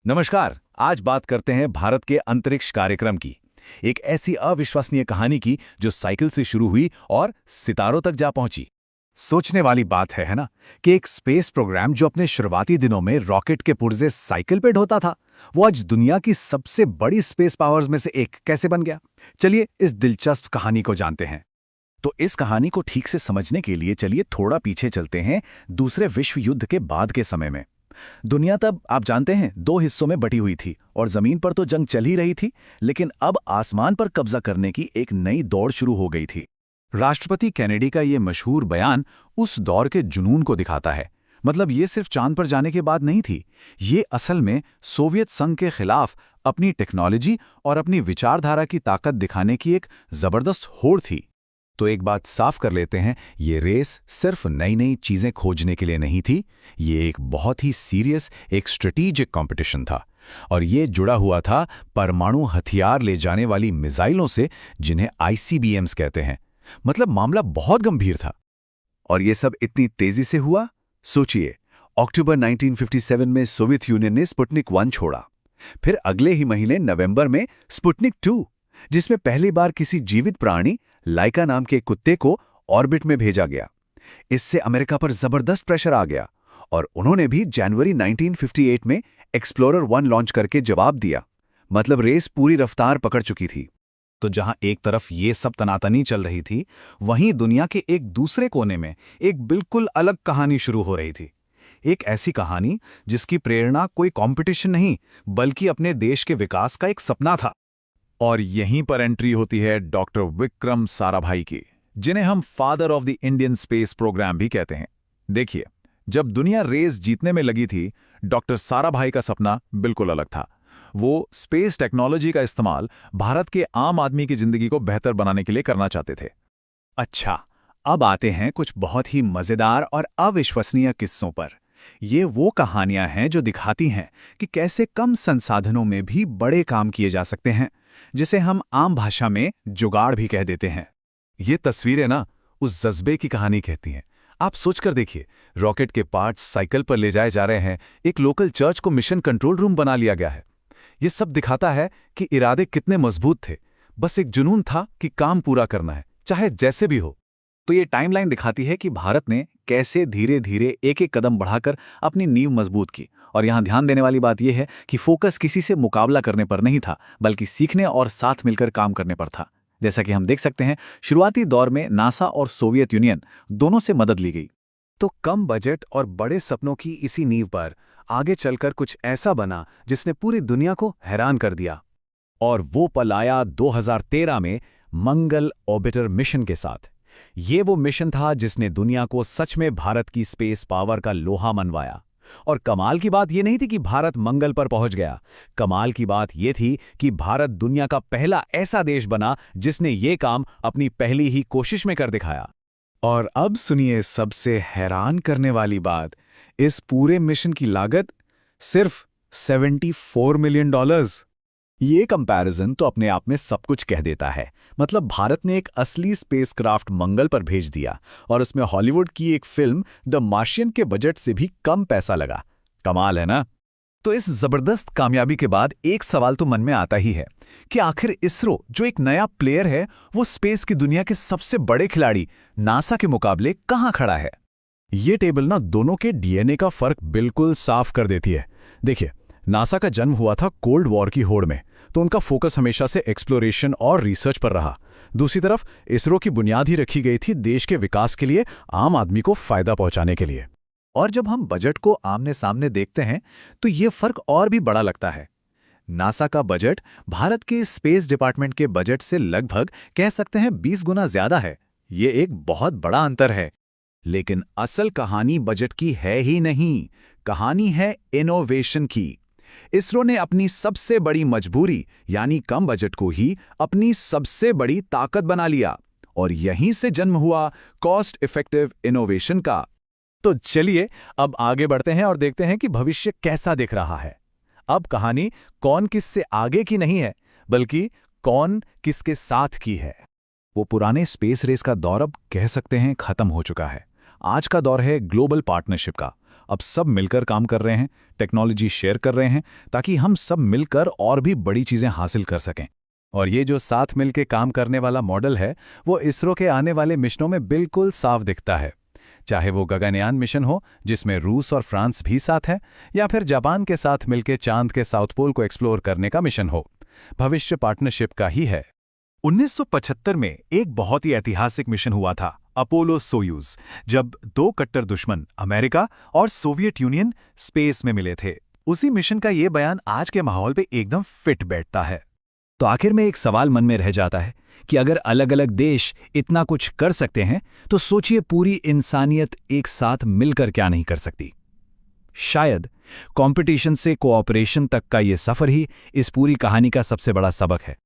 नमस्कार। आज बात करते हैं भारत के अंतरिक्ष कार्यक्रम की। एक ऐसी अविश्वसनीय कहानी की जो साइकिल से शुरू हुई और सितारों तक जा पहुंची। सोचने वाली बात है ना, कि एक स्पेस प्रोग्राम जो अपने शुरुआती दिनों में रॉकेट के पुर्जे साइकिल पे ढोता था, वो आज दुनिया की सबसे बड़ी स्पेस पावर्स में से एक कैसे बन गया। चलिए इस दिलचस्प कहानी को जानते हैं। तो इस कहानी को ठीक से समझने के लिए चलिए थोड़ा पीछे चलते हैं, दूसरे विश्व युद्ध के बाद के समय में। दुनिया तब आप जानते हैं दो हिस्सों में बटी हुई थी और जमीन पर तो जंग चल ही रही थी, लेकिन अब आसमान पर कब्जा करने की एक नई दौड़ शुरू हो गई थी। राष्ट्रपति कैनेडी का ये मशहूर बयान उस दौर के जुनून को दिखाता है। मतलब ये सिर्फ चांद पर जाने के बाद नहीं थी, ये असल में सोवियत संघ के खिलाफ अपनी टेक्नोलॉजी और अपनी विचारधारा की ताकत दिखाने की एक जबरदस्त होड़ थी। तो एक बात साफ कर लेते हैं, ये रेस सिर्फ नई नई चीजें खोजने के लिए नहीं थी, ये एक बहुत ही सीरियस, एक स्ट्रेटेजिक कंपटीशन था। और ये जुड़ा हुआ था परमाणु हथियार ले जाने वाली मिसाइलों से, जिन्हें आईसीबीएम्स कहते हैं। मतलब मामला बहुत गंभीर था। और ये सब इतनी तेजी से हुआ। सोचिए, अक्टूबर 1957 में सोवियत यूनियन ने स्पुतनिक 1 छोड़ा। फिर अगले ही महीने नवंबर में स्पुतनिक 2, जिसमें पहली बार किसी जीवित प्राणी, लाइका नाम के कुत्ते को ऑर्बिट में भेजा गया। इससे अमेरिका पर जबरदस्त प्रेशर आ गया और उन्होंने भी जनवरी 1958 में एक्सप्लोरर 1 लॉन्च करके जवाब दिया। मतलब रेस पूरी रफ्तार पकड़ चुकी थी। तो जहां एक तरफ ये सब तनातनी चल रही थी, वहीं दुनिया के एक दूसरे कोने में एक बिल्कुल अलग कहानी शुरू हो रही थी। एक ऐसी कहानी जिसकी प्रेरणा कोई कंपटीशन नहीं, बल्कि अपने देश के विकास का एक सपना था। और यहीं पर एंट्री होती है डॉक्टर विक्रम साराभाई की, जिन्हें हम father of the Indian space programme भी कहते हैं। देखिए, जब दुनिया रेस जीतने में लगी थी, डॉक्टर साराभाई का सपना बिल्कुल अलग था। वो स्पेस टेक्नोलॉजी का इस्तेमाल भारत के आम आदमी की जिंदगी को बेहतर बनाने के लिए करना चाहते थे। अच्छा, अब आते हैं कुछ बहुत ही मजेदार और अविश्वसनीय किस्सों पर। ये वो कहानियां हैं जो दिखाती हैं कि कैसे कम संसाधनों में भी बड़े काम किए जा सकते हैं, जिसे हम आम भाषा में जुगाड़ भी कह देते हैं। ये तस्वीरें ना उस जज्बे की कहानी कहती हैं। आप सोचकर देखिए, रॉकेट के पार्ट्स साइकिल पर ले जाए जा रहे हैं, एक लोकल चर्च को मिशन कंट्रोल रूम बना लिया गया है। ये सब दिखाता है कि इरादे कितने मजबूत थे। बस एक जुनून था कि काम पूरा करना है, चाहे जैसे भी हो। तो ये टाइमलाइन दिखाती है कि भारत ने कैसे धीरे धीरे एक एक कदम बढ़ाकर अपनी नींव मजबूत की। और यहाँ ध्यान देने वाली बात यह है कि फोकस किसी से मुकाबला करने पर नहीं था, बल्कि सीखने और साथ मिलकर काम करने पर था। जैसा कि हम देख सकते हैं, शुरुआती दौर में नासा और सोवियत यूनियन दोनों से मदद ली गई। तो कम बजट और बड़े सपनों की इसी नींव पर आगे चलकर कुछ ऐसा बना जिसने पूरी दुनिया को हैरान कर दिया। और वो पल आया 2013 में मंगल ऑर्बिटर मिशन के साथ। ये वो मिशन था जिसने दुनिया को सच में भारत की स्पेस पावर का लोहा मनवाया। और कमाल की बात ये नहीं थी कि भारत मंगल पर पहुंच गया। कमाल की बात ये थी कि भारत दुनिया का पहला ऐसा देश बना जिसने ये काम अपनी पहली ही कोशिश में कर दिखाया। और अब सुनिए सबसे हैरान करने वाली बात, इस पूरे मिशन की लागत सिर्फ $74 मिलियन। ये कंपैरिजन तो अपने आप में सब कुछ कह देता है। मतलब भारत ने एक असली स्पेसक्राफ्ट मंगल पर भेज दिया और उसमें हॉलीवुड की एक फिल्म द मार्शियन के बजट से भी कम पैसा लगा। कमाल है ना। तो इस जबरदस्त कामयाबी के बाद एक सवाल तो मन में आता ही है कि आखिर इसरो, जो एक नया प्लेयर है, वो स्पेस की दुनिया के सबसे बड़े खिलाड़ी नासा के मुकाबले कहां खड़ा है। ये टेबल ना दोनों के डीएनए का फर्क बिल्कुल साफ कर देती है। देखिए, नासा का जन्म हुआ था कोल्ड वॉर की होड़ में, तो उनका फोकस हमेशा से एक्सप्लोरेशन और रिसर्च पर रहा। दूसरी तरफ इसरो की बुनियाद ही रखी गई थी देश के विकास के लिए, आम आदमी को फायदा पहुंचाने के लिए। और जब हम बजट को आमने सामने देखते हैं तो ये फर्क और भी बड़ा लगता है। नासा का बजट भारत के स्पेस डिपार्टमेंट के बजट से लगभग कह सकते हैं 20 गुना ज्यादा है। ये एक बहुत बड़ा अंतर है। लेकिन असल कहानी बजट की है ही नहीं, कहानी है इनोवेशन की। इसरो ने अपनी सबसे बड़ी मजबूरी यानी कम बजट को ही अपनी सबसे बड़ी ताकत बना लिया, और यहीं से जन्म हुआ कॉस्ट इफेक्टिव इनोवेशन का। तो चलिए अब आगे बढ़ते हैं और देखते हैं कि भविष्य कैसा दिख रहा है। अब कहानी कौन किससे आगे की नहीं है, बल्कि कौन किसके साथ की है। वो पुराने स्पेस रेस का दौर अब कह सकते हैं खत्म हो चुका है। आज का दौर है ग्लोबल पार्टनरशिप का। अब सब मिलकर काम कर रहे हैं, टेक्नोलॉजी शेयर कर रहे हैं, ताकि हम सब मिलकर और भी बड़ी चीज़ें हासिल कर सकें। और ये जो साथ मिलकर काम करने वाला मॉडल है, वो इसरो के आने वाले मिशनों में बिल्कुल साफ दिखता है। चाहे वो गगनयान मिशन हो, जिसमें रूस और फ्रांस भी साथ है, या फिर जापान के साथ मिलकर चांद के साउथ पोल को एक्सप्लोर करने का मिशन हो, भविष्य पार्टनरशिप का ही है। 1975 में एक बहुत ही ऐतिहासिक मिशन हुआ था, अपोलो सोयूज, जब दो कट्टर दुश्मन अमेरिका और सोवियत यूनियन स्पेस में मिले थे। उसी मिशन का ये बयान आज के माहौल पे एकदम फिट बैठता है। तो आखिर में एक सवाल मन में रह जाता है कि अगर अलग अलग देश इतना कुछ कर सकते हैं, तो सोचिए पूरी इंसानियत एक साथ मिलकर क्या नहीं कर सकती। शायद कंपटीशन से कोऑपरेशन तक का ये सफर ही इस पूरी कहानी का सबसे बड़ा सबक है।